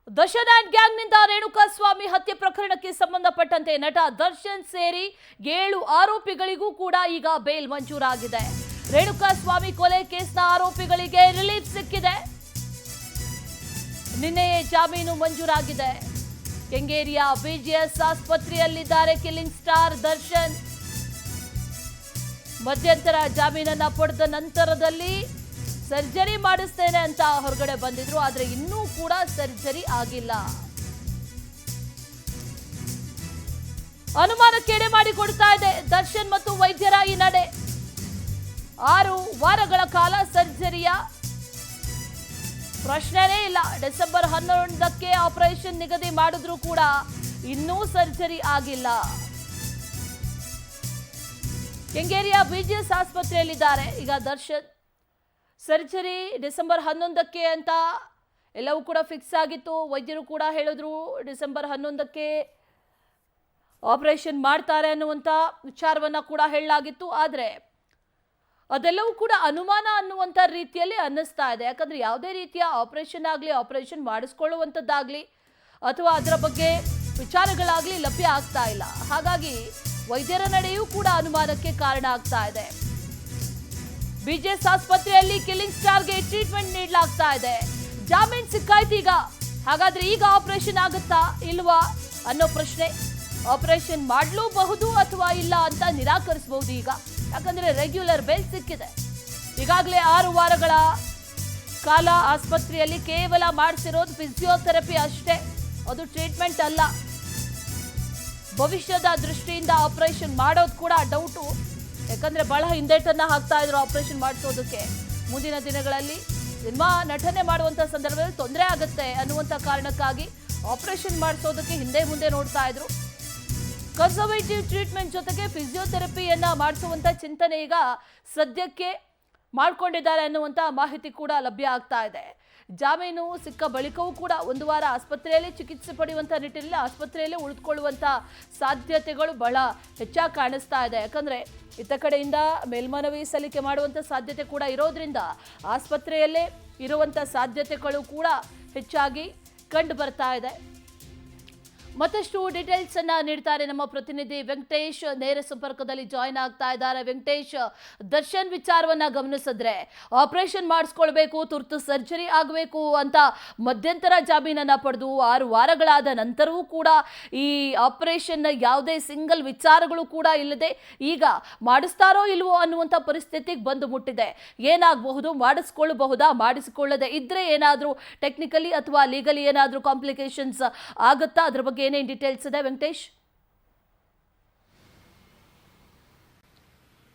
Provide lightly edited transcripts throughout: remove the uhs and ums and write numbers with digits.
Darshan and ಗ್ಯಾಂಗ್ನಿಂದ Renukaswamy ಹತ್ಯೆ ಪ್ರಕರಣಕ್ಕೆ ಸಂಬಂಧಪಟ್ಟಂತೆ ನಟ ದರ್ಶನ್ ಸೇರಿ 7 ಆರೋಪಿಗಳಿಗೂ ಕೂಡ ಈಗ ಬೇಲ್ ಮಂಜೂರಾಗಿದೆ. ರೇಣುಕಾಸ್ವಾಮಿ ಕೊಲೆ ಕೇಸ್ನ ಆರೋಪಿಗಳಿಗೆ ರಿಲೀಫ್ ಸಿಕ್ಕಿದೆ. ನಿನ್ನೆಯೇ ಜಾಮೀನು ಮಂಜೂರಾಗಿದೆ. ಕೆಂಗೇರಿಯ ಬಿಜಿಎಸ್ ಆಸ್ಪತ್ರೆಯಲ್ಲಿದ್ದಾರೆ ಕಿಲ್ಲಿಂಗ್ ಸ್ಟಾರ್ ದರ್ಶನ್. ಮಧ್ಯಂತರ ಜಾಮೀನನ್ನ ಪಡೆದ ನಂತರದಲ್ಲಿ ಸರ್ಜರಿ ಮಾಡಿಸ್ತೇನೆ ಅಂತ ಹೊರಗಡೆ ಬಂದಿದ್ರು. ಆದ್ರೆ ಇನ್ನೂ ಕೂಡ ಸರ್ಜರಿ ಆಗಿಲ್ಲ. ಅನುಮಾನಕ್ಕೇಡೆ ಮಾಡಿಕೊಡ್ತಾ ಇದೆ ದರ್ಶನ್ ಮತ್ತು ವೈದ್ಯರ ಈ ನಡೆ. 6 ವಾರಗಳ ಕಾಲ ಸರ್ಜರಿಯ ಪ್ರಶ್ನೆನೇ ಇಲ್ಲ. ಡಿಸೆಂಬರ್ 11ಕ್ಕೆ ಆಪರೇಷನ್ ನಿಗದಿ ಮಾಡಿದ್ರು ಕೂಡ ಇನ್ನೂ ಸರ್ಜರಿ ಆಗಿಲ್ಲ. ಕೆಂಗೇರಿಯ ಬಿಜಿಎಸ್ ಆಸ್ಪತ್ರೆಯಲ್ಲಿದ್ದಾರೆ ಈಗ ದರ್ಶನ್. ಸರ್ಜರಿ ಡಿಸೆಂಬರ್ 11ಕ್ಕೆ ಅಂತ ಎಲ್ಲವೂ ಕೂಡ ಫಿಕ್ಸ್ ಆಗಿತ್ತು. ವೈದ್ಯರು ಕೂಡ ಹೇಳಿದ್ರು ಡಿಸೆಂಬರ್ 11ಕ್ಕೆ ಆಪರೇಷನ್ ಮಾಡ್ತಾರೆ ಅನ್ನುವಂಥ ವಿಚಾರವನ್ನ ಕೂಡ ಹೇಳಲಾಗಿತ್ತು. ಆದರೆ ಅದೆಲ್ಲವೂ ಕೂಡ ಅನುಮಾನ ಅನ್ನುವಂಥ ರೀತಿಯಲ್ಲಿ ಅನ್ನಿಸ್ತಾ ಇದೆ. ಯಾಕಂದ್ರೆ ಯಾವುದೇ ರೀತಿಯ ಆಪರೇಷನ್ ಆಗಲಿ, ಆಪರೇಷನ್ ಮಾಡಿಸ್ಕೊಳ್ಳುವಂಥದ್ದಾಗಲಿ ಅಥವಾ ಅದರ ಬಗ್ಗೆ ವಿಚಾರಗಳಾಗಲಿ ಲಭ್ಯ ಆಗ್ತಾ ಇಲ್ಲ. ಹಾಗಾಗಿ ವೈದ್ಯರ ನಡೆಯೂ ಕೂಡ ಅನುಮಾನಕ್ಕೆ ಕಾರಣ ಆಗ್ತಾ ಇದೆ. ಬಿಜಿಎಸ್ ಆಸ್ಪತ್ರೆಯಲ್ಲಿ ಕಿಲ್ಲಿಂಗ್ ಸ್ಟಾರ್ಗೆ ಟ್ರೀಟ್ಮೆಂಟ್ ನೀಡಲಾಗ್ತಾ ಇದೆ. ಜಾಮೀನ್ ಸಿಕ್ಕಾಯ್ತು ಈಗ. ಹಾಗಾದ್ರೆ ಈಗ ಆಪರೇಷನ್ ಆಗುತ್ತಾ ಇಲ್ವಾ ಅನ್ನೋ ಪ್ರಶ್ನೆ. ಆಪರೇಷನ್ ಮಾಡಲೂಬಹುದು ಅಥವಾ ಇಲ್ಲ ಅಂತ ನಿರಾಕರಿಸಬಹುದು ಈಗ. ಯಾಕಂದ್ರೆ ರೆಗ್ಯುಲರ್ ಬೇಲ್ ಸಿಕ್ಕಿದೆ. ಈಗಾಗಲೇ 6 ವಾರಗಳ ಕಾಲ ಆಸ್ಪತ್ರೆಯಲ್ಲಿ ಕೇವಲ ಮಾಡಿಸಿರೋದು ಫಿಸಿಯೋಥೆರಪಿ ಅಷ್ಟೇ. ಅದು ಟ್ರೀಟ್ಮೆಂಟ್ ಅಲ್ಲ. ಭವಿಷ್ಯದ ದೃಷ್ಟಿಯಿಂದ ಆಪರೇಷನ್ ಮಾಡೋದು ಕೂಡ ಡೌಟು. ಯಾಕಂದ್ರೆ ಬಹಳ ಹಿಂದೇಟನ್ನ ಹಾಕ್ತಾ ಇದ್ರು ಆಪರೇಷನ್ ಮಾಡಿಸೋದಕ್ಕೆ. ಮುಂದಿನ ದಿನಗಳಲ್ಲಿ ಸಿನಿಮಾ ನಟನೆ ಮಾಡುವಂತ ಸಂದರ್ಭದಲ್ಲಿ ತೊಂದರೆ ಆಗುತ್ತೆ ಅನ್ನುವಂತ ಕಾರಣಕ್ಕಾಗಿ ಆಪರೇಷನ್ ಮಾಡಿಸೋದಕ್ಕೆ ಹಿಂದೆ ಮುಂದೆ ನೋಡ್ತಾ ಇದ್ರು. ಕನ್ಸರ್ವೇಟಿವ್ ಟ್ರೀಟ್ಮೆಂಟ್ ಜೊತೆಗೆ ಫಿಸಿಯೋಥೆರಪಿಯನ್ನ ಮಾಡಿಸುವಂತ ಚಿಂತನೆ ಈಗ ಸದ್ಯಕ್ಕೆ ಮಾಡ್ಕೊಂಡಿದ್ದಾರೆ ಅನ್ನುವಂತ ಮಾಹಿತಿ ಕೂಡ ಲಭ್ಯ ಆಗ್ತಾ ಇದೆ. ಜಾಮೀನು ಸಿಕ್ಕ ಬಳಿಕವೂ ಕೂಡ 1 ವಾರ ಆಸ್ಪತ್ರೆಯಲ್ಲಿ ಚಿಕಿತ್ಸೆ ಪಡೆಯುವಂಥ ನಿಟ್ಟಿನಲ್ಲಿ ಆಸ್ಪತ್ರೆಯಲ್ಲೇ ಉಳಿದುಕೊಳ್ಳುವಂಥ ಸಾಧ್ಯತೆಗಳು ಬಹಳ ಹೆಚ್ಚಾಗಿ ಕಾಣಿಸ್ತಾ ಇದೆ. ಯಾಕಂದರೆ ಇತ್ತ ಕಡೆಯಿಂದ ಮೇಲ್ಮನವಿ ಸಲ್ಲಿಕೆ ಮಾಡುವಂಥ ಸಾಧ್ಯತೆ ಕೂಡ ಇರೋದ್ರಿಂದ ಆಸ್ಪತ್ರೆಯಲ್ಲೇ ಇರುವಂಥ ಸಾಧ್ಯತೆಗಳು ಕೂಡ ಹೆಚ್ಚಾಗಿ ಕಂಡು ಬರ್ತಾ ಇದೆ. ಮತ್ತಷ್ಟು ಡೀಟೇಲ್ಸ್ ಅನ್ನ ನೀಡ್ತಾರೆ ನಮ್ಮ ಪ್ರತಿನಿಧಿ ವೆಂಕಟೇಶ್. ನೇರ ಸಂಪರ್ಕದಲ್ಲಿ ಜಾಯಿನ್ ಆಗ್ತಾ ಇದ್ದಾರೆ. ವೆಂಕಟೇಶ್, ದರ್ಶನ್ ವಿಚಾರವನ್ನ ಗಮನಿಸಿದ್ರೆ ಆಪರೇಷನ್ ಮಾಡಿಸ್ಕೊಳ್ಬೇಕು, ತುರ್ತು ಸರ್ಜರಿ ಆಗಬೇಕು ಅಂತ ಮಧ್ಯಂತರ ಜಾಮೀನನ್ನ ಪಡೆದು 6 ವಾರಗಳಾದ ನಂತರವೂ ಕೂಡ ಈ ಆಪರೇಷನ್ ಯಾವುದೇ ಸಿಂಗಲ್ ವಿಚಾರಗಳು ಕೂಡ ಇಲ್ಲದೆ ಈಗ ಮಾಡಿಸ್ತಾರೋ ಇಲ್ವೋ ಅನ್ನುವಂಥ ಪರಿಸ್ಥಿತಿಗೆ ಬಂದು ಮುಟ್ಟಿದೆ. ಏನಾಗಬಹುದು, ಮಾಡಿಸ್ಕೊಳ್ಳಬಹುದಾ, ಮಾಡಿಸಿಕೊಳ್ಳದೆ ಇದ್ರೆ ಏನಾದರೂ ಟೆಕ್ನಿಕಲಿ ಅಥವಾ ಲೀಗಲಿ ಏನಾದರೂ ಕಾಂಪ್ಲಿಕೇಶನ್ಸ್ ಆಗುತ್ತಾ? ಅದ್ರ ಬಗ್ಗೆ ಏನೇನು ಡೀಟೇಲ್ಸ್ ಇದೆ ವೆಂಕಟೇಶ್?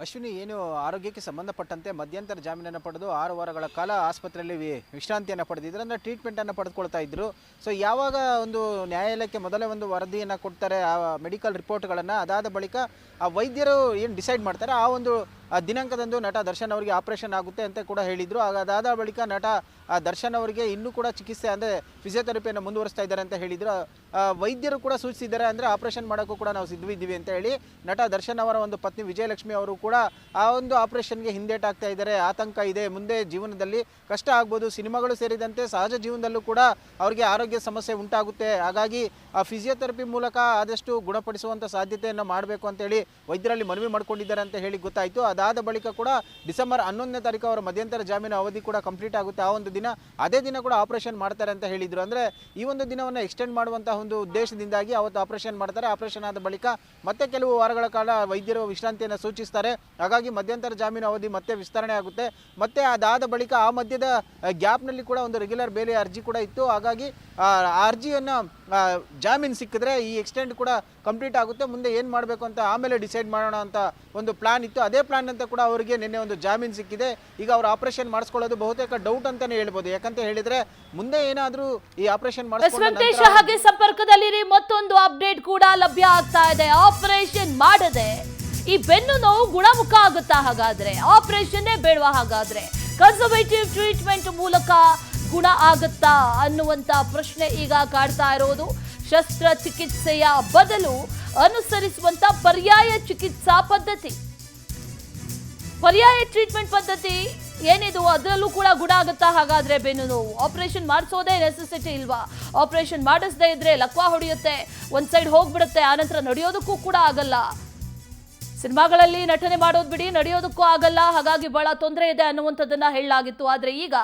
ಅಶ್ವಿನಿ, ಏನು ಆರೋಗ್ಯಕ್ಕೆ ಸಂಬಂಧಪಟ್ಟಂತೆ ಮಧ್ಯಂತರ ಜಾಮೀನನ್ನು ಪಡೆದು 6 ವಾರಗಳ ಕಾಲ ಆಸ್ಪತ್ರೆಯಲ್ಲಿ ವಿಶ್ರಾಂತಿಯನ್ನು ಪಡೆದಿದ್ರು, ಅಂದರೆ ಟ್ರೀಟ್ಮೆಂಟನ್ನು ಪಡೆದುಕೊಳ್ತಾ ಇದ್ದರು. ಸೊ ಯಾವಾಗ ಒಂದು ನ್ಯಾಯಾಲಯಕ್ಕೆ ಮೊದಲೇ ಒಂದು ವರದಿಯನ್ನು ಕೊಡ್ತಾರೆ, ಆ ಮೆಡಿಕಲ್ ರಿಪೋರ್ಟ್ಗಳನ್ನು, ಅದಾದ ಬಳಿಕ ಆ ವೈದ್ಯರು ಏನು ಡಿಸೈಡ್ ಮಾಡ್ತಾರೆ ಆ ಒಂದು ದಿನಾಂಕದಂದು ನಟ ದರ್ಶನ್ ಅವರಿಗೆ ಆಪರೇಷನ್ ಆಗುತ್ತೆ ಅಂತ ಕೂಡ ಹೇಳಿದರು. ಅದಾದ ಬಳಿಕ ನಟ ದರ್ಶನ್ ಅವರಿಗೆ ಇನ್ನೂ ಕೂಡ ಚಿಕಿತ್ಸೆ ಅಂದರೆ ಫಿಸಿಯೋಥೆರಪಿಯನ್ನು ಮುಂದುವರಿಸ್ತಾ ಇದ್ದಾರೆ ಅಂತ ಹೇಳಿದರು. ವೈದ್ಯರು ಕೂಡ ಸೂಚಿಸಿದ್ದಾರೆ, ಅಂದರೆ ಆಪರೇಷನ್ ಮಾಡೋಕ್ಕೂ ಕೂಡ ನಾವು ಸಿದ್ಧವಿದ್ದೀವಿ ಅಂತ ಹೇಳಿ ನಟ ದರ್ಶನ್ ಅವರ ಒಂದು ಪತ್ನಿ ವಿಜಯಲಕ್ಷ್ಮಿ ಅವರು ಕೂಡ ಆ ಒಂದು ಆಪರೇಷನ್ಗೆ ಹಿಂದೇಟಾಗ್ತಾ ಇದ್ದಾರೆ. ಆತಂಕ ಇದೆ, ಮುಂದೆ ಜೀವನದಲ್ಲಿ ಕಷ್ಟ ಆಗ್ಬೋದು. ಸಿನಿಮಾಗಳು ಸೇರಿದಂತೆ ಸಹಜ ಜೀವನದಲ್ಲೂ ಕೂಡ ಅವರಿಗೆ ಆರೋಗ್ಯ ಸಮಸ್ಯೆ ಉಂಟಾಗುತ್ತೆ. ಹಾಗಾಗಿ ಆ ಫಿಸಿಯೋಥೆರಪಿ ಮೂಲಕ ಆದಷ್ಟು ಗುಣಪಡಿಸುವಂಥ ಸಾಧ್ಯತೆಯನ್ನು ಮಾಡಬೇಕು ಅಂತೇಳಿ ವೈದ್ಯರಲ್ಲಿ ಮನವಿ ಮಾಡಿಕೊಂಡಿದ್ದಾರೆ ಅಂತ ಹೇಳಿ ಗೊತ್ತಾಯಿತು. ಅದಾದ ಬಳಿಕ ಕೂಡ ಡಿಸೆಂಬರ್ 11ನೇ ತಾರೀಕು ಅವರ ಮಧ್ಯಂತರ ಜಾಮೀನು ಅವಧಿ ಕೂಡ ಕಂಪ್ಲೀಟ್ ಆಗುತ್ತೆ. ಆ ಒಂದು ದಿನ, ಅದೇ ದಿನ ಕೂಡ ಆಪರೇಷನ್ ಮಾಡ್ತಾರೆ ಅಂತ ಹೇಳಿದರು. ಅಂದರೆ ಈ ಒಂದು ದಿನವನ್ನು ಎಕ್ಸ್ಟೆಂಡ್ ಮಾಡುವಂತಹ ಒಂದು ಉದ್ದೇಶದಿಂದಾಗಿ ಅವತ್ತು ಆಪರೇಷನ್ ಮಾಡ್ತಾರೆ. ಆಪರೇಷನ್ ಆದ ಬಳಿಕ ಮತ್ತೆ ಕೆಲವು ವಾರಗಳ ಕಾಲ ವೈದ್ಯರು ವಿಶ್ರಾಂತಿಯನ್ನು ಸೂಚಿಸ್ತಾರೆ. ಹಾಗಾಗಿ ಮಧ್ಯಂತರ ಜಾಮೀನು ಅವಧಿ ಮತ್ತೆ ವಿಸ್ತರಣೆ ಆಗುತ್ತೆ. ಮತ್ತೆ ಅದಾದ ಬಳಿಕ ಆ ಮಧ್ಯದ ಗ್ಯಾಪ್ನಲ್ಲಿ ಕೂಡ ಒಂದು ರೆಗ್ಯುಲರ್ ಬೇಲಿ ಅರ್ಜಿ ಕೂಡ ಇತ್ತು. ಹಾಗಾಗಿ ಆ ಅರ್ಜಿಯನ್ನು ಜಾಮೀನು ಸಿಕ್ಕಿದ್ರೆ ಈ ಎಕ್ಸ್ಟೆಂಡ್ ಕೂಡ ಕಂಪ್ಲೀಟ್ ಆಗುತ್ತೆ. ಮುಂದೆ ಏನು ಮಾಡಬೇಕು ಅಂತ ಆಮೇಲೆ ಡಿಸೈಡ್ ಮಾಡೋಣ ಅಂತ ಒಂದು ಪ್ಲಾನ್ ಇತ್ತು. ಅದೇ ಪ್ಲಾನ್ ಅಂತ ಕೂಡ ಅವರಿಗೆ ನಿನ್ನೆ ಒಂದು ಜಾಮೀನು ಸಿಕ್ಕಿದೆ. ಈಗ ಅವರು ಆಪರೇಷನ್ ಮಾಡಿಸ್ಕೊಳ್ಳೋದು ಬಹುತೇಕ ಡೌಟ್ ಅಂತಾನೆ ಹೇಳ್ಬೋದು. ಯಾಕಂತ ಹೇಳಿದ್ರೆ ಮುಂದೆ ಏನಾದರೂ ಈ ಆಪರೇಷನ್ ಮಾಡಿಸ್ಕೊಂಡು ಹಾಗೆ ಸಂಪರ್ಕದಲ್ಲಿ ಮತ್ತೊಂದು ಅಪ್ಡೇಟ್ ಕೂಡ ಲಭ್ಯ ಆಗ್ತಾ ಇದೆ. ಆಪರೇಷನ್ ಮಾಡದೆ ಈ ಬೆನ್ನು ನೋವು ಗುಣಮುಖ ಆಗುತ್ತಾ? ಹಾಗಾದ್ರೆ ಆಪರೇಷನ್ನೇ ಬೇಡವಾ? ಹಾಗಾದ್ರೆ ಕನ್ಸರ್ವೇಟಿವ್ ಟ್ರೀಟ್ಮೆಂಟ್ ಮೂಲಕ ಗುಣ ಆಗುತ್ತಾ ಅನ್ನುವಂತ ಪ್ರಶ್ನೆ ಈಗ ಕಾಡ್ತಾ ಇರೋದು. ಶಸ್ತ್ರಚಿಕಿತ್ಸೆಯ ಬದಲು ಅನುಸರಿಸುವಂತ ಪರ್ಯಾಯ ಚಿಕಿತ್ಸಾ ಪದ್ಧತಿ, ಪರ್ಯಾಯ ಟ್ರೀಟ್ಮೆಂಟ್ ಪದ್ಧತಿ ಏನಿದು ಅದರಲ್ಲೂ ಕೂಡ ಗುಣ ಆಗುತ್ತಾ ಹಾಗಾದ್ರೆ ಬೆನ್ನು ನೋವು? ಆಪರೇಷನ್ ಮಾಡಿಸೋದೇ ನೆಸೆಸಿಟಿ ಇಲ್ವಾ? ಆಪರೇಷನ್ ಮಾಡಿಸದೇ ಇದ್ರೆ ಲಕ್ವಾ ಹೊಡೆಯುತ್ತೆ, ಒಂದ್ ಸೈಡ್ ಹೋಗ್ಬಿಡುತ್ತೆ, ಆನಂತರ ನಡೆಯೋದಕ್ಕೂ ಕೂಡ ಆಗಲ್ಲ. ಸಿನಿಮಾಗಳಲ್ಲಿ ನಟನೆ ಮಾಡೋದು ಬಿಡಿ, ನಡೆಯೋದಕ್ಕೂ ಆಗಲ್ಲ, ಹಾಗಾಗಿ ಬಹಳ ತೊಂದರೆ ಇದೆ ಅನ್ನುವಂಥದ್ದನ್ನ ಹೇಳಲಾಗಿತ್ತು. ಆದ್ರೆ ಈಗ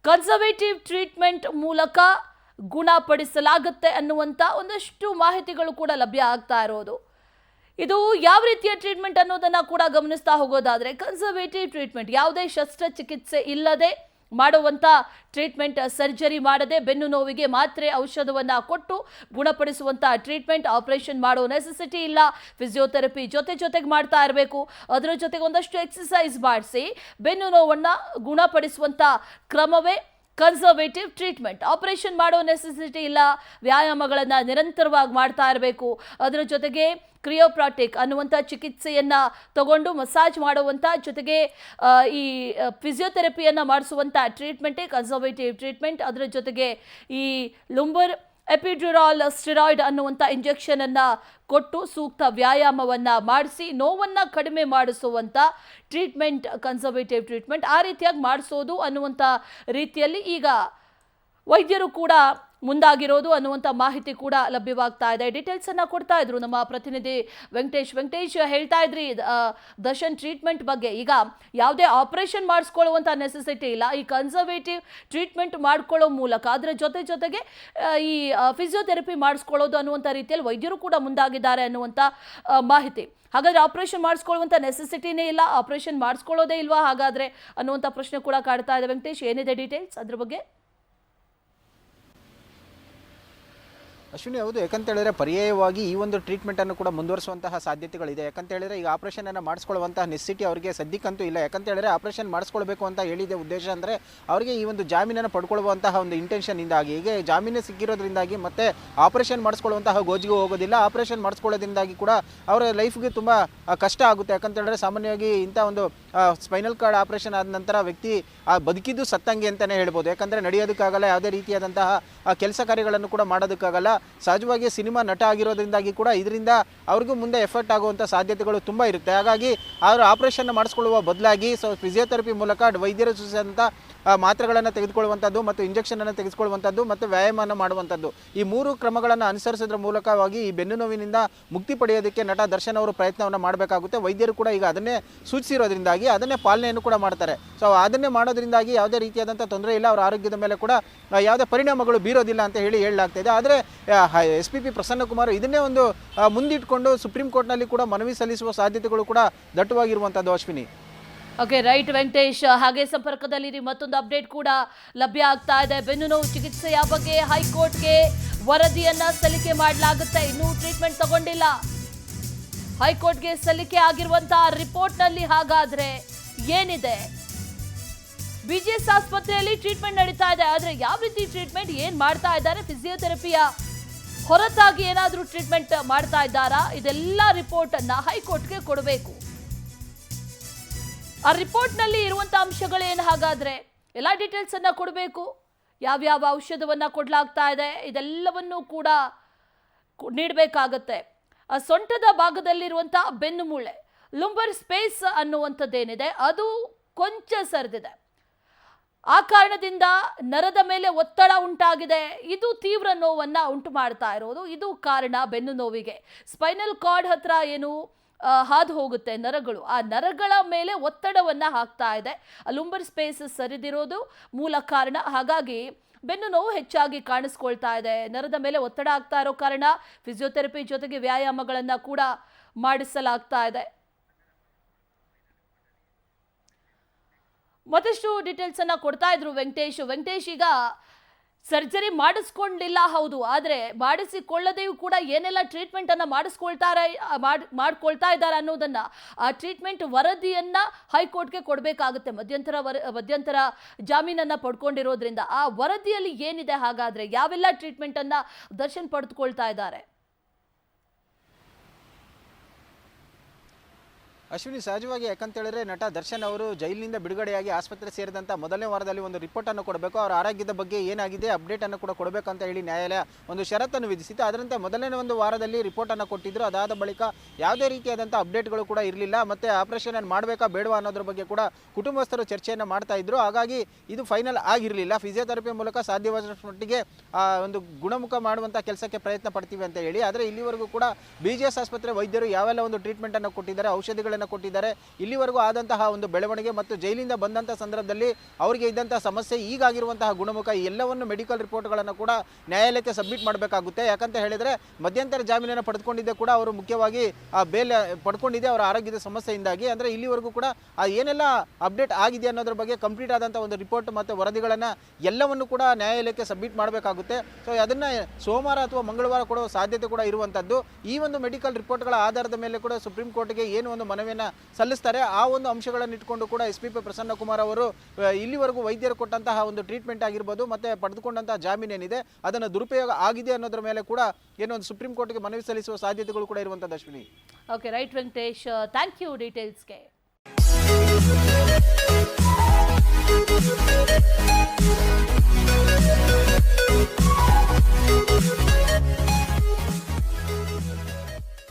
ಕನ್ಸರ್ವೇಟಿವ್ ಟ್ರೀಟ್ಮೆಂಟ್ ಮೂಲಕ ಗುಣಪಡಿಸಲಾಗುತ್ತೆ ಅನ್ನುವಂಥ ಒಂದಷ್ಟು ಮಾಹಿತಿಗಳು ಕೂಡ ಲಭ್ಯ ಆಗ್ತಾ ಇರೋದು. ಇದು ಯಾವ ರೀತಿಯ ಟ್ರೀಟ್ಮೆಂಟ್ ಅನ್ನೋದನ್ನ ಕೂಡ ಗಮನಿಸ್ತಾ ಹೋಗೋದಾದ್ರೆ, ಕನ್ಸರ್ವೇಟಿವ್ ಟ್ರೀಟ್ಮೆಂಟ್ ಯಾವುದೇ ಶಸ್ತ್ರಚಿಕಿತ್ಸೆ ಇಲ್ಲದೆ ಮಾಡುವಂಥ ಟ್ರೀಟ್ಮೆಂಟ್, ಸರ್ಜರಿ ಮಾಡದೆ ಬೆನ್ನು ನೋವಿಗೆ ಮಾತ್ರೆ ಔಷಧವನ್ನ ಕೊಟ್ಟು ಗುಣಪಡಿಸುವಂಥ ಟ್ರೀಟ್ಮೆಂಟ್. ಆಪರೇಷನ್ ಮಾಡೋ ನೆಸೆಸಿಟಿ ಇಲ್ಲ. ಫಿಸಿಯೋಥೆರಪಿ ಜೊತೆಗೆ ಮಾಡ್ತಾ ಇರಬೇಕು. ಅದರ ಜೊತೆಗೆ ಒಂದಷ್ಟು ಎಕ್ಸಸೈಸ್ ಮಾಡಿಸಿ ಬೆನ್ನು ನೋವನ್ನು ಗುಣಪಡಿಸುವಂಥ ಕ್ರಮವೇ ಕನ್ಸರ್ವೇಟಿವ್ ಟ್ರೀಟ್ಮೆಂಟ್. ಆಪರೇಷನ್ ಮಾಡೋ ನೆಸೆಸಿಟಿ ಇಲ್ಲ. ವ್ಯಾಯಾಮಗಳನ್ನು ನಿರಂತರವಾಗಿ ಮಾಡ್ತಾ ಇರಬೇಕು. ಅದರ ಜೊತೆಗೆ ಕ್ರಿಯೋಪ್ರಾಟಿಕ್ ಅನ್ನುವಂಥ ಚಿಕಿತ್ಸೆಯನ್ನ ತಗೊಂಡು ಮಸಾಜ್ ಮಾಡುವಂಥ ಜೊತೆಗೆ ಈ ಫಿಸಿಯೋಥೆರಪಿಯನ್ನು ಮಾಡಿಸುವಂಥ ಟ್ರೀಟ್ಮೆಂಟೇ ಕನ್ಸರ್ವೇಟಿವ್ ಟ್ರೀಟ್ಮೆಂಟ್. ಅದರ ಜೊತೆಗೆ ಈ ಲುಂಬರ್ ಎಪಿಡ್ಯುರಾಲ್ ಸ್ಟೆರಾಯ್ಡ್ ಅನ್ನುವಂಥ ಇಂಜೆಕ್ಷನ್ ಅನ್ನ ಕೊಟ್ಟು ಸೂಕ್ತ ವ್ಯಾಯಾಮವನ್ನ ಮಾಡಿಸಿ ನೋವನ್ನ ಕಡಿಮೆ ಮಾಡಿಸುವಂಥ ಟ್ರೀಟ್ಮೆಂಟ್ ಕನ್ಸರ್ವೇಟಿವ್ ಟ್ರೀಟ್ಮೆಂಟ್. ಆ ರೀತಿಯಾಗಿ ಮಾಡಿಸೋದು ಅನ್ನುವಂಥ ರೀತಿಯಲ್ಲಿ ಈಗ ವೈದ್ಯರು ಕೂಡ ಮುಂದಾಗಿರೋದು ಅನ್ನುವಂಥ ಮಾಹಿತಿ ಕೂಡ ಲಭ್ಯವಾಗ್ತಾ ಇದೆ. ಡೀಟೇಲ್ಸ್ ಅನ್ನ ಕೊಡ್ತಾ ಇದ್ರು ನಮ್ಮ ಪ್ರತಿನಿಧಿ ವೆಂಕಟೇಶ್ ಹೇಳ್ತಾ ಇದ್ರಿ ದರ್ಶನ್ ಟ್ರೀಟ್ಮೆಂಟ್ ಬಗ್ಗೆ. ಈಗ ಯಾವುದೇ ಆಪರೇಷನ್ ಮಾಡಿಸ್ಕೊಳ್ಳುವಂಥ ನೆಸೆಸಿಟಿ ಇಲ್ಲ. ಈ ಕನ್ಸರ್ವೇಟಿವ್ ಟ್ರೀಟ್ಮೆಂಟ್ ಮಾಡ್ಕೊಳ್ಳೋ ಮೂಲಕ ಅದರ ಜೊತೆಗೆ ಈ ಫಿಸಿಯೋಥೆರಪಿ ಮಾಡಿಸ್ಕೊಳ್ಳೋದು ಅನ್ನುವಂಥ ರೀತಿಯಲ್ಲಿ ವೈದ್ಯರು ಕೂಡ ಮುಂದಾಗಿದ್ದಾರೆ ಅನ್ನುವಂಥ ಮಾಹಿತಿ. ಹಾಗಾದ್ರೆ ಆಪರೇಷನ್ ಮಾಡಿಸ್ಕೊಳ್ಳುವಂಥ ನೆಸೆಸಿಟಿನೇ ಇಲ್ಲ, ಆಪರೇಷನ್ ಮಾಡಿಸ್ಕೊಳ್ಳೋದೇ ಇಲ್ವಾ ಹಾಗಾದ್ರೆ ಅನ್ನುವಂಥ ಪ್ರಶ್ನೆ ಕೂಡ ಕಾಡ್ತಾ ಇದೆ. ವೆಂಕಟೇಶ್, ಏನಿದೆ ಡೀಟೇಲ್ಸ್ ಅದ್ರ ಬಗ್ಗೆ? ಅಶ್ವಿನಿ, ಹೌದು. ಯಾಕಂತ ಹೇಳಿದ್ರೆ ಪರ್ಯಾಯವಾಗಿ ಈ ಒಂದು ಟ್ರೀಟ್ಮೆಂಟನ್ನು ಕೂಡ ಮುಂದುವರಿಸುವಂತಹ ಸಾಧ್ಯತೆಗಳಿದೆ. ಯಾಕಂತ ಹೇಳಿದ್ರೆ ಈಗ ಆಪರೇಷನನ್ನು ಮಾಡಿಸ್ಕೊಳ್ಳುವಂತಹ ನೆಸಿಟಿ ಅವರಿಗೆ ಸದ್ಯಕ್ಕಂತೂ ಇಲ್ಲ. ಯಾಕಂತ ಹೇಳಿದ್ರೆ ಆಪರೇಷನ್ ಮಾಡಿಸ್ಕೊಳ್ಬೇಕು ಅಂತ ಹೇಳಿದೆ ಉದ್ದೇಶ ಅಂದರೆ ಅವರಿಗೆ ಈ ಒಂದು ಜಾಮೀನನ್ನು ಪಡ್ಕೊಳ್ಳುವಂತಹ ಒಂದು ಇಂಟೆನ್ಷನ್ನಿಂದಾಗಿ, ಈಗ ಜಾಮೀನು ಸಿಕ್ಕಿರೋದ್ರಿಂದಾಗಿ ಮತ್ತೆ ಆಪರೇಷನ್ ಮಾಡಿಸ್ಕೊಳ್ಳುವಂತಹ ಗೋಜಿಗೂ ಹೋಗೋದಿಲ್ಲ. ಆಪರೇಷನ್ ಮಾಡಿಸ್ಕೊಳ್ಳೋದ್ರಿಂದಾಗಿ ಕೂಡ ಅವರ ಲೈಫ್ಗೆ ತುಂಬ ಕಷ್ಟ ಆಗುತ್ತೆ. ಯಾಕಂತ ಹೇಳಿದ್ರೆ ಸಾಮಾನ್ಯವಾಗಿ ಇಂಥ ಒಂದು ಸ್ಪೈನಲ್ ಕಾರ್ಡ್ ಆಪರೇಷನ್ ಆದ ನಂತರ ವ್ಯಕ್ತಿ ಬದುಕಿದ್ದು ಸತ್ತಂಗೆ ಅಂತಲೇ ಹೇಳ್ಬೋದು. ಯಾಕಂದರೆ ನಡೆಯೋದಕ್ಕಾಗಲ್ಲ, ಯಾವುದೇ ರೀತಿಯಾದಂತಹ ಕೆಲಸ ಕಾರ್ಯಗಳನ್ನು ಕೂಡ ಮಾಡೋದಕ್ಕಾಗಲ್ಲ. ಸಹಜವಾಗಿ ಸಿನಿಮಾ ನಟ ಆಗಿರೋದ್ರಿಂದಾಗಿ ಕೂಡ ಇದರಿಂದ ಅವ್ರಿಗೂ ಮುಂದೆ ಎಫೆಕ್ಟ್ ಆಗುವಂಥ ಸಾಧ್ಯತೆಗಳು ತುಂಬ ಇರುತ್ತೆ. ಹಾಗಾಗಿ ಅವರು ಆಪರೇಷನ್ ಮಾಡಿಸ್ಕೊಳ್ಳುವ ಬದಲಾಗಿ ಫಿಸಿಯೋಥೆರಪಿ ಮೂಲಕ ವೈದ್ಯರು ಸೂಚಿಸಿದಂಥ ಮಾತ್ರೆಗಳನ್ನು ತೆಗೆದುಕೊಳ್ಳುವಂಥದ್ದು ಮತ್ತು ಇಂಜೆಕ್ಷನನ್ನು ತೆಗೆದುಕೊಳ್ಳುವಂಥದ್ದು ಮತ್ತು ವ್ಯಾಯಾಮವನ್ನು ಮಾಡುವಂಥದ್ದು, ಈ 3 ಕ್ರಮಗಳನ್ನು ಅನುಸರಿಸೋದ್ರ ಮೂಲಕವಾಗಿ ಈ ಬೆನ್ನು ನೋವಿನಿಂದ ಮುಕ್ತಿ ಪಡೆಯೋದಕ್ಕೆ ನಟ ದರ್ಶನ್ ಅವರು ಪ್ರಯತ್ನವನ್ನು ಮಾಡಬೇಕಾಗುತ್ತೆ. ವೈದ್ಯರು ಕೂಡ ಈಗ ಅದನ್ನೇ ಸೂಚಿಸಿರೋದ್ರಿಂದಾಗಿ ಅದನ್ನೇ ಪಾಲನೆಯನ್ನು ಕೂಡ ಮಾಡ್ತಾರೆ. ಸೊ ಅದನ್ನೇ ಮಾಡೋದ್ರಿಂದಾಗಿ ಯಾವುದೇ ರೀತಿಯಾದಂಥ ತೊಂದರೆ ಇಲ್ಲ, ಅವರ ಆರೋಗ್ಯದ ಮೇಲೆ ಕೂಡ ಯಾವುದೇ ಪರಿಣಾಮಗಳು ಬೀರೋದಿಲ್ಲ ಅಂತ ಹೇಳಲಾಗ್ತಾ ಇದೆ. ಆದರೆ SP ಪ್ರಸನ್ನಕುಮಾರ್ ಇದನ್ನೇ ಒಂದು ಮುಂದಿಟ್ಕೊಂಡು ಸುಪ್ರೀಂ ಕೋರ್ಟ್ನಲ್ಲಿ ಕೂಡ ಮನವಿ ಸಲ್ಲಿಸುವ ಸಾಧ್ಯತೆಗಳು ಕೂಡ ದಟ್ಟವಾಗಿರುವಂಥದ್ದು. ಅಶ್ವಿನಿ. Okay, right Venkatesh. ಹಾಗೆ ಸಂಪರ್ಕದಲ್ಲಿ ಮತ್ತೊಂದು ಅಪ್ಡೇಟ್ ಕೂಡ ಲಭ್ಯ ಆಗ್ತಾ ಇದೆ. ಬೆನ್ನು ನೋವು ಚಿಕಿತ್ಸೆಯ ಬಗ್ಗೆ ಹೈಕೋರ್ಟ್ಗೆ ವರದಿಯನ್ನ ಸಲ್ಲಿಕೆ ಮಾಡಲಾಗುತ್ತೆ. ಇನ್ನೂ ಟ್ರೀಟ್ಮೆಂಟ್ ತಗೊಂಡಿಲ್ಲ. ಹೈಕೋರ್ಟ್ಗೆ ಸಲ್ಲಿಕೆ ಆಗಿರುವಂತಹ ರಿಪೋರ್ಟ್ ನಲ್ಲಿ ಹಾಗಾದ್ರೆ ಏನಿದೆ? BGS ಆಸ್ಪತ್ರೆಯಲ್ಲಿ ಟ್ರೀಟ್ಮೆಂಟ್ ನಡೀತಾ ಇದೆ. ಆದ್ರೆ ಯಾವ ರೀತಿ ಟ್ರೀಟ್ಮೆಂಟ್, ಏನ್ ಮಾಡ್ತಾ ಇದ್ದಾರೆ? ಫಿಸಿಯೋಥೆರಪಿಯ ಹೊರತಾಗಿ ಏನಾದ್ರೂ ಟ್ರೀಟ್ಮೆಂಟ್ ಮಾಡ್ತಾ ಇದ್ದಾರಾ? ಇದೆಲ್ಲ ರಿಪೋರ್ಟ್ ಅನ್ನ ಹೈಕೋರ್ಟ್ಗೆ ಕೊಡಬೇಕು. ಆ ರಿಪೋರ್ಟ್ ನಲ್ಲಿ ಇರುವಂತ ಅಂಶಗಳೇನು ಹಾಗಾದ್ರೆ? ಎಲ್ಲ ಡೀಟೇಲ್ಸ್ ಅನ್ನ ಕೊಡಬೇಕು. ಯಾವ್ಯಾವ ಔಷಧವನ್ನ ಕೊಡ್ಲಾಗ್ತಾ ಇದೆ ಇದೆಲ್ಲವನ್ನೂ ಕೂಡ ನೀಡಬೇಕಾಗತ್ತೆ. ಆ ಸೊಂಟದ ಭಾಗದಲ್ಲಿರುವಂತಹ ಬೆನ್ನು ಮೂಳೆ, ಲುಂಬರ್ ಸ್ಪೇಸ್ ಅನ್ನುವಂಥದ್ದೇನಿದೆ ಅದು ಕೊಂಚ ಸರಿದಿದೆ. ಆ ಕಾರಣದಿಂದ ನರದ ಮೇಲೆ ಒತ್ತಡ ಉಂಟಾಗಿದೆ. ಇದು ತೀವ್ರ ನೋವನ್ನ ಉಂಟು ಮಾಡ್ತಾ ಇರೋದು. ಇದು ಕಾರಣ ಬೆನ್ನು ನೋವಿಗೆ. ಸ್ಪೈನಲ್ ಕಾರ್ಡ್ ಹತ್ರ ಏನು ಹಾದು ಹೋಗುತ್ತೆ ನರಗಳು, ಆ ನರಗಳ ಮೇಲೆ ಒತ್ತಡವನ್ನ ಹಾಕ್ತಾ ಇದೆ. ಲುಂಬರ್ ಸ್ಪೇಸ್ ಸರಿದಿರೋದು ಮೂಲ ಕಾರಣ. ಹಾಗಾಗಿ ಬೆನ್ನು ನೋವು ಹೆಚ್ಚಾಗಿ ಕಾಣಿಸ್ಕೊಳ್ತಾ ಇದೆ. ನರದ ಮೇಲೆ ಒತ್ತಡ ಆಗ್ತಾ ಇರೋ ಕಾರಣ ಫಿಸಿಯೋಥೆರಪಿ ಜೊತೆಗೆ ವ್ಯಾಯಾಮಗಳನ್ನ ಕೂಡ ಮಾಡಿಸಲಾಗ್ತಾ ಇದೆ. ಮತ್ತಷ್ಟು ಡೀಟೇಲ್ಸ್ ಅನ್ನ ಕೊಡ್ತಾ ಇದ್ರು ವೆಂಕಟೇಶ್. ಈಗ ಸರ್ಜರಿ ಮಾಡಿಸ್ಕೊಂಡಿಲ್ಲ ಹೌದು, ಆದರೆ ಮಾಡಿಸಿಕೊಳ್ಳದೆಯೂ ಕೂಡ ಏನೆಲ್ಲ ಟ್ರೀಟ್ಮೆಂಟ್ ಅನ್ನ ಮಾಡ್ಕೊಳ್ತಾ ಇದ್ದಾರೆ ಅನ್ನೋದನ್ನ, ಆ ಟ್ರೀಟ್ಮೆಂಟ್ ವರದಿಯನ್ನ ಹೈಕೋರ್ಟ್ಗೆ ಕೊಡಬೇಕಾಗುತ್ತೆ. ಮಧ್ಯಂತರ ಜಾಮೀನನ್ನ ಪಡ್ಕೊಂಡಿರೋದ್ರಿಂದ ಆ ವರದಿಯಲ್ಲಿ ಏನಿದೆ ಹಾಗಾದ್ರೆ? ಯಾವೆಲ್ಲ ಟ್ರೀಟ್ಮೆಂಟ್ ಅನ್ನ ದರ್ಶನ್ ಪಡೆದುಕೊಳ್ತಾ ಇದ್ದಾರೆ? ಅಶ್ವಿನಿ, ಸಹಜವಾಗಿ ಯಾಕಂತ ಹೇಳಿದ್ರೆ ನಟ ದರ್ಶನ್ ಅವರು ಜೈಲಿನಿಂದ ಬಿಡುಗಡೆಯಾಗಿ ಆಸ್ಪತ್ರೆ ಸೇರಿದಂಥ ಮೊದಲನೇ ವಾರದಲ್ಲಿ ಒಂದು ರಿಪೋರ್ಟ್ ಅನ್ನು ಕೊಡಬೇಕು, ಅವರ ಆರೋಗ್ಯದ ಬಗ್ಗೆ ಏನಾಗಿದೆ ಅಪ್ಡೇಟ್ ಅನ್ನು ಕೂಡ ಕೊಡಬೇಕಂತ ಹೇಳಿ ನ್ಯಾಯಾಲಯ ಒಂದು ಷರತ್ತನ್ನು ವಿಧಿಸಿತ್ತು. ಅದರಂತೆ ಮೊದಲನೇ ಒಂದು ವಾರದಲ್ಲಿ ರಿಪೋರ್ಟ್ ಅನ್ನು ಕೊಟ್ಟಿದ್ರು. ಅದಾದ ಬಳಿಕ ಯಾವುದೇ ರೀತಿಯಾದಂಥ ಅಪ್ಡೇಟ್ಗಳು ಕೂಡ ಇರಲಿಲ್ಲ. ಮತ್ತೆ ಆಪರೇಷನ್ ಅನ್ನು ಮಾಡಬೇಕಾ ಬೇಡವಾ ಅನ್ನೋದ್ರ ಬಗ್ಗೆ ಕೂಡ ಕುಟುಂಬಸ್ಥರು ಚರ್ಚೆಯನ್ನು ಮಾಡ್ತಾ ಇದ್ರು. ಹಾಗಾಗಿ ಇದು ಫೈನಲ್ ಆಗಿರಲಿಲ್ಲ. ಫಿಸಿಯೋಥೆರಪಿ ಮೂಲಕ ಸಾಧ್ಯವಾದಷ್ಟು ಮಟ್ಟಿಗೆ ಒಂದು ಗುಣಮುಖ ಮಾಡುವಂಥ ಕೆಲಸಕ್ಕೆ ಪ್ರಯತ್ನ ಪಡ್ತೀವಿ ಅಂತ ಹೇಳಿ. ಆದರೆ ಇಲ್ಲಿವರೆಗೂ ಕೂಡ BGS ಆಸ್ಪತ್ರೆ ವೈದ್ಯರು ಯಾವೆಲ್ಲ ಒಂದು ಟ್ರೀಟ್ಮೆಂಟ್ ಅನ್ನು ಕೊಟ್ಟಿದ್ದಾರೆ, ಔಷಧಿಗಳನ್ನು ಕೊಟ್ಟಿದ್ದಾರೆ, ಇಲ್ಲಿವರೆಗೂ ಆದಂತಹ ಒಂದು ಬೆಳವಣಿಗೆ ಮತ್ತು ಜೈಲಿಂದ ಬಂದಂಥ ಸಂದರ್ಭದಲ್ಲಿ ಅವರಿಗೆ ಇದ್ದಂತಹ ಸಮಸ್ಯೆ, ಈಗಾಗಿರುವಂತಹ ಗುಣಮುಖ, ಈ ಎಲ್ಲವನ್ನು ಮೆಡಿಕಲ್ ರಿಪೋರ್ಟ್ಗಳನ್ನು ಕೂಡ ನ್ಯಾಯಾಲಯಕ್ಕೆ ಸಬ್ಮಿಟ್ ಮಾಡಬೇಕಾಗುತ್ತೆ. ಯಾಕಂತ ಹೇಳಿದ್ರೆ ಮಧ್ಯಂತರ ಜಾಮೀನನ್ನು ಪಡೆದುಕೊಂಡಿದ್ದೆ ಕೂಡ ಅವರು ಮುಖ್ಯವಾಗಿ ಬೇಲ್ ಪಡ್ಕೊಂಡಿದೆ ಅವರ ಆರೋಗ್ಯದ ಸಮಸ್ಯೆಯಿಂದಾಗಿ. ಅಂದರೆ ಇಲ್ಲಿವರೆಗೂ ಕೂಡ ಏನೆಲ್ಲ ಅಪ್ಡೇಟ್ ಆಗಿದೆ ಅನ್ನೋದ್ರ ಬಗ್ಗೆ ಕಂಪ್ಲೀಟ್ ಆದಂಥ ಒಂದು ರಿಪೋರ್ಟ್ ಮತ್ತು ವರದಿಗಳನ್ನು ಎಲ್ಲವನ್ನು ಕೂಡ ನ್ಯಾಯಾಲಯಕ್ಕೆ ಸಬ್ಮಿಟ್ ಮಾಡಬೇಕಾಗುತ್ತೆ. ಸೊ ಅದನ್ನು ಸೋಮವಾರ ಅಥವಾ ಮಂಗಳವಾರ ಕೊಡುವ ಸಾಧ್ಯತೆ ಕೂಡ ಇರುವಂಥದ್ದು. ಈ ಒಂದು ಮೆಡಿಕಲ್ ರಿಪೋರ್ಟ್ಗಳ ಆಧಾರದ ಮೇಲೆ ಕೂಡ ಸುಪ್ರೀಂ ಕೋರ್ಟ್ಗೆ ಏನು ಒಂದು ಮನವಿಯನ್ನು ಸಲ್ಲಿಸ್ತಾರೆ, ಆ ಒಂದು ಅಂಶಗಳನ್ನು ಇಟ್ಕೊಂಡು ಕೂಡ SP ಪ್ರಸನ್ನ ಕುಮಾರ್ ಅವರು ಇಲ್ಲಿವರೆಗೂ ವೈದ್ಯರು ಕೊಟ್ಟಂತಹ ಒಂದು ಟ್ರೀಟ್ಮೆಂಟ್ ಆಗಿರ್ಬೋದು ಮತ್ತು ಪಡೆದುಕೊಂಡಂತಹ ಜಾಮೀನು ಏನಿದೆ ಅದನ್ನು ದುರುಪಯೋಗ ಆಗಿದೆ ಅನ್ನೋದ್ರ ಮೇಲೆ ಕೂಡ ಏನೋ ಒಂದು ಸುಪ್ರೀಂ ಕೋರ್ಟ್ಗೆ ಮನವಿ ಸಲ್ಲಿಸುವ ಸಾಧ್ಯತೆಗಳು ಕೂಡ ಇರುವಂಥದ್ದು. Ashwini, okay, right Venkatesh, thank you ಡೀಟೇಲ್ಸ್ಗೆ.